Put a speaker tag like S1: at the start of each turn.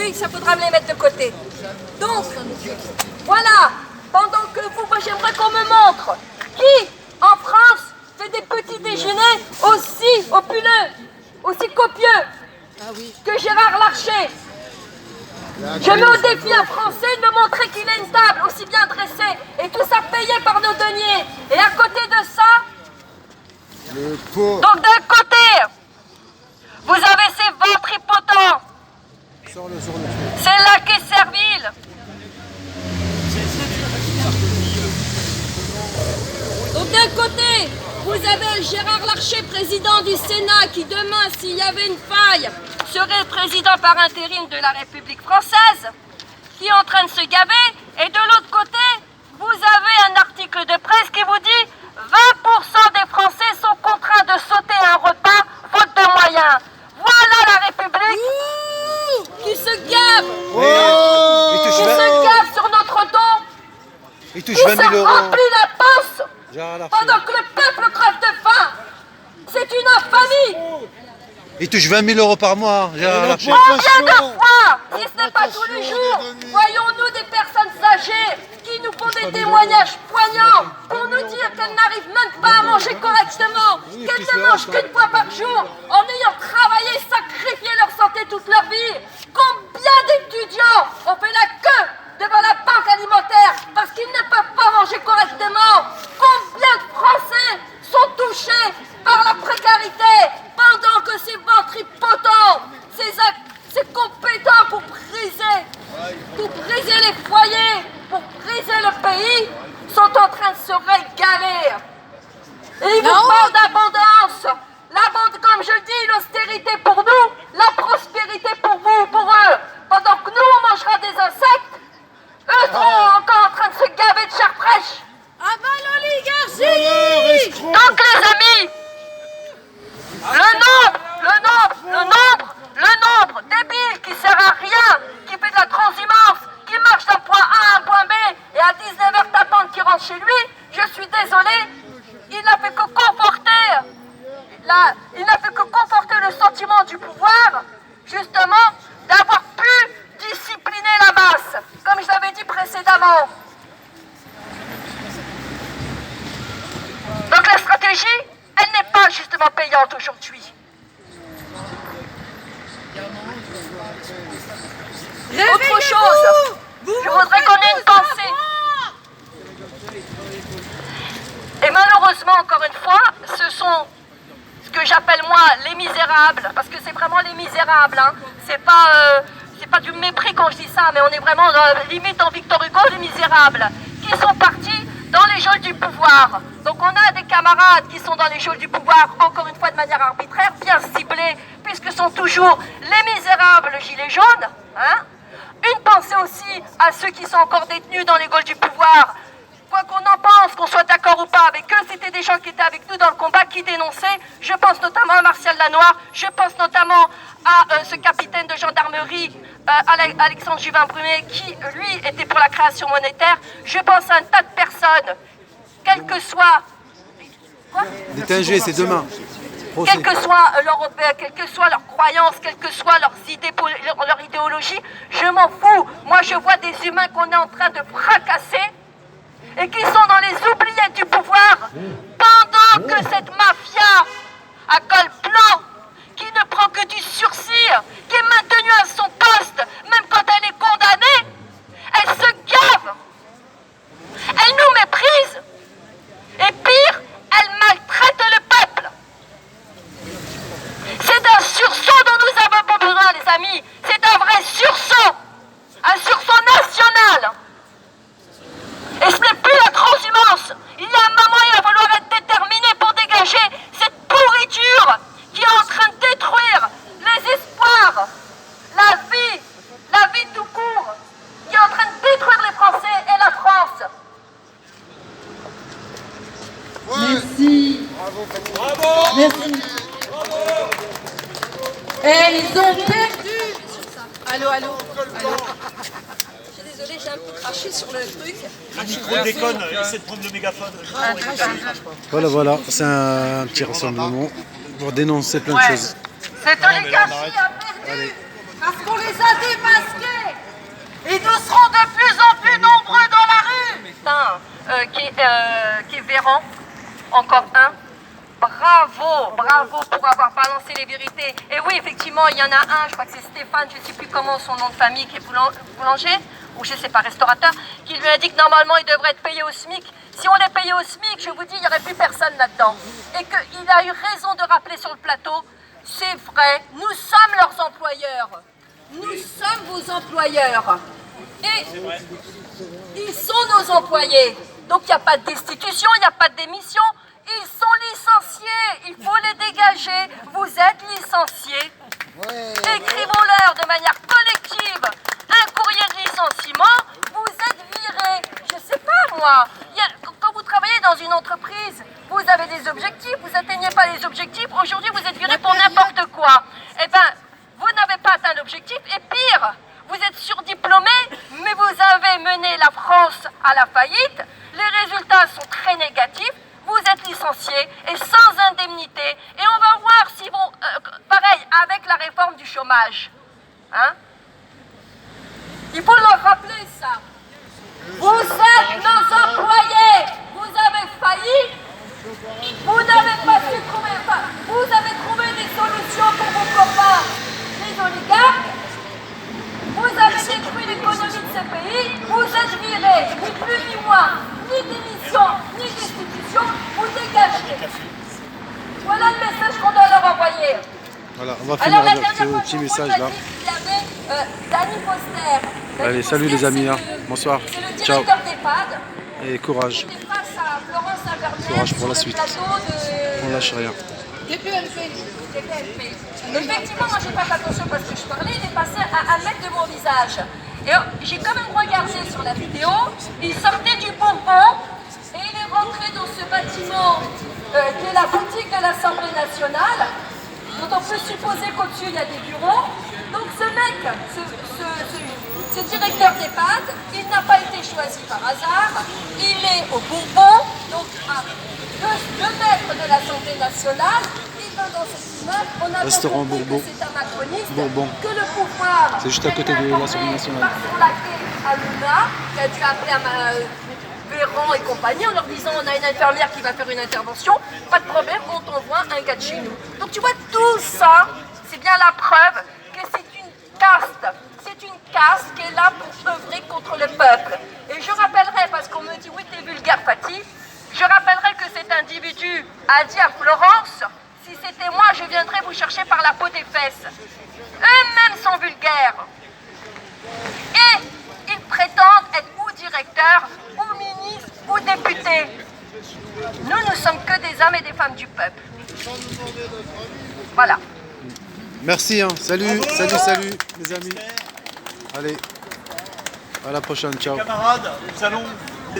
S1: oui, ça faudra me les mettre de côté. Donc, voilà, pendant que vous, moi j'aimerais qu'on me montre qui, en France, fait des petits déjeuners aussi opuleux, aussi copieux que Gérard Larcher. Je mets au défi un Français de me montrer qu'il a une table aussi bien dressée, et tout ça payé par nos deniers. Et à côté de ça, donc d'un côté, vous avez ces ventripotents. C'est là qu'est Serville. Donc d'un côté, vous avez Gérard Larcher, président du Sénat, qui demain, s'il y avait une faille, serait président par intérim de la République française, qui est en train de se gaver. Et de l'autre côté, vous avez un article de presse qui vous dit 20% des Français sont contraints de sauter un repas faute de moyens. Voilà la République qui se gave, qui se gave sur notre dos, qui se remplit la panse pendant que le peuple crève de faim. C'est une infamie.
S2: Il touche 20 000 € par mois, Gérard Larcher.
S1: Combien de fois, si ce n'est pas tous les jours, voyons-nous des personnes âgées qui nous font des témoignages poignants pour nous dire qu'elles n'arrivent même pas à manger correctement, qu'elles ne mangent qu'une fois par jour, en ayant travaillé, sacrifié leur santé toute leur vie. Combien d'étudiants ont fait la queue devant la banque alimentaire parce qu'ils ne peuvent pas manger correctement? Combien de Français sont touchés par la précarité pendant que ces ventripotents, ces compétents pour briser les foyers, pour briser le pays, sont en train de se régaler. Et ils vous parlent d'abondance. Comme je le dis, l'austérité pour nous, la prospérité pour vous, pour eux. Pendant que nous, on mangera des insectes, eux seront encore en train de se gaver de chair fraîche.
S3: Ah bah l'oligarchie!
S1: Donc les amis, le nombre débile qui sert à rien, qui fait de la transhumance, qui marche d'un point A à un point B et à 19h tapante qui rentre chez lui, je suis désolé, il n'a fait que conforter le sentiment du pouvoir, justement, d'avoir pu discipliner la masse, comme je l'avais dit précédemment. Donc la stratégie, elle n'est pas justement payante aujourd'hui. Autre chose, je voudrais qu'on ait une pensée. Et malheureusement, encore une fois, ce sont ce que j'appelle moi les misérables, parce que c'est vraiment les misérables, hein. C'est pas du mépris quand je dis ça, mais on est vraiment limite en Victor Hugo, les misérables, qui sont partis dans les geôles du pouvoir. Donc on a des camarades qui sont dans les geôles du pouvoir, encore une fois de manière arbitraire, bien ciblés, puisque sont toujours les misérables gilets jaunes. Hein. Une pensée aussi à ceux qui sont encore détenus dans les geôles du pouvoir. Quoi qu'on en pense, qu'on soit d'accord ou pas avec eux, c'était des gens qui étaient avec nous dans le combat, qui dénonçaient. Je pense notamment à Martial Lanoir, je pense notamment à ce capitaine de gendarmerie, Alexandre Juvin-Brumet, qui, lui, était pour la création monétaire. Je pense à un tas de personnes, quel que soit... Quoi ?
S2: Détingé, c'est demain.
S1: Quelle que soit leur croyance, quelle que soit leur idéologie, je m'en fous. Moi, je vois des humains qu'on est en train de fracasser et qui sont dans les oubliettes du pouvoir pendant que cette mafia à col blanc, qui ne prend que du sursis, qui est maintenue à son poste, même quand elle est condamnée, elle se gave, elle nous méprise, et pire, elle maltraite le peuple. C'est d'un sursaut dont nous avons besoin, les amis, c'est un vrai sursaut, un sursaut national. Et ce n'est plus la transhumance. Il y a un moment, il va falloir être déterminé pour dégager cette pourriture qui est en train de détruire les espoirs, la vie tout court, qui est en train de détruire les Français et la France.
S3: Merci.
S4: Bravo.
S3: Merci. Et ils ont perdu. Allô.
S1: Je suis désolée, j'ai un peu craché sur le truc.
S4: Le micro déconne, essaie de prendre le mégaphone.
S2: Voilà, c'est un petit rassemblement pour dénoncer plein de choses.
S1: Cette oligarchie a perdu parce qu'on les a démasqués. qui est Véran, encore un. Bravo, bravo pour avoir balancé les vérités. Et oui, effectivement, il y en a un, je crois que c'est Stéphane, je ne sais plus comment son nom de famille, qui est boulanger, ou je ne sais pas, restaurateur, qui lui a dit que normalement il devrait être payé au SMIC. Si on est payé au SMIC, je vous dis, il n'y aurait plus personne là-dedans. Et qu'il a eu raison de rappeler sur le plateau, c'est vrai, nous sommes leurs employeurs. Nous sommes vos employeurs. Et ils sont nos employés. Donc il n'y a pas de destitution, il n'y a pas de démission. Ils sont licenciés, il faut les dégager. Vous êtes licenciés. Écrivons-leur de manière collective un courrier de licenciement. Vous êtes virés. Je ne sais pas moi. Quand vous travaillez dans une entreprise, vous avez des objectifs, vous n'atteignez pas les objectifs. Aujourd'hui, vous êtes virés pour n'importe quoi. Eh bien, vous n'avez pas atteint l'objectif. Et pire, vous êtes surdiplômé, mais vous avez mené la France à la faillite. Les résultats sont très négatifs. Vous êtes licenciés et sans indemnité. Et on va voir si vont... pareil, avec la réforme du chômage. Hein? Il faut leur rappeler ça. Vous êtes nos employés. Vous avez failli. Vous n'avez pas su trouver... Vous avez trouvé des solutions pour vos copains, les oligarques. Vous avez détruit l'économie de ce pays. Vous êtes virés. Ni plus ni moins. Ni démission, ni destitution. Vous dégagez. Voilà le message qu'on doit leur envoyer.
S2: Voilà, on va finir avec ce petit message là.
S1: Il y avait Dany Foster.
S2: Allez, salut les amis, hein. Bonsoir.
S1: C'est le
S2: Ciao.
S1: directeur d'EHPAD.
S2: Et courage.
S1: J'étais face à Florence Avernière
S2: Courage pour
S1: sur
S2: la
S1: le
S2: suite.
S1: plateau de
S2: On lâche rien.
S1: TPMP. Effectivement, moi j'ai pas fait attention parce que je parlais, il est passé à 1 mètre de mon visage. Et j'ai quand même regardé sur la vidéo, il sortait du Bourbon et il est rentré dans ce bâtiment qui est la boutique de l'Assemblée nationale, dont on peut supposer qu'au-dessus il y a des bureaux. Donc ce mec, ce directeur d'EHPAD, il n'a pas été choisi par hasard, il est au Bourbon, donc à 2 mètres de l'Assemblée nationale. Dans cet immeuble, on a
S2: Restaurant
S1: compris
S2: Bourbon.
S1: que c'est un macroniste,
S2: Bourbon.
S1: que le pouvoir...
S2: C'est juste à côté de l'Assemblée nationale.
S1: Par sur la quai à Luna, qui a dû appeler à Véran et compagnie en leur disant on a une infirmière qui va faire une intervention, pas de problème, on t'envoie un gars de chez nous. Donc tu vois, tout ça, c'est bien la preuve que c'est une caste. C'est une caste qui est là pour œuvrer contre le peuple. Et je rappellerai, parce qu'on me dit oui t'es vulgaire Fatih, je rappellerai que cet individu a dit à Florence, si c'était moi, je viendrais vous chercher par la peau des fesses. Eux-mêmes sont vulgaires. Et ils prétendent être ou directeurs, ou ministres, ou députés. Nous, nous sommes que des hommes et des femmes du peuple. Voilà.
S2: Merci, hein. Salut, salut les amis. Allez, à la prochaine, ciao.
S4: Camarades, nous allons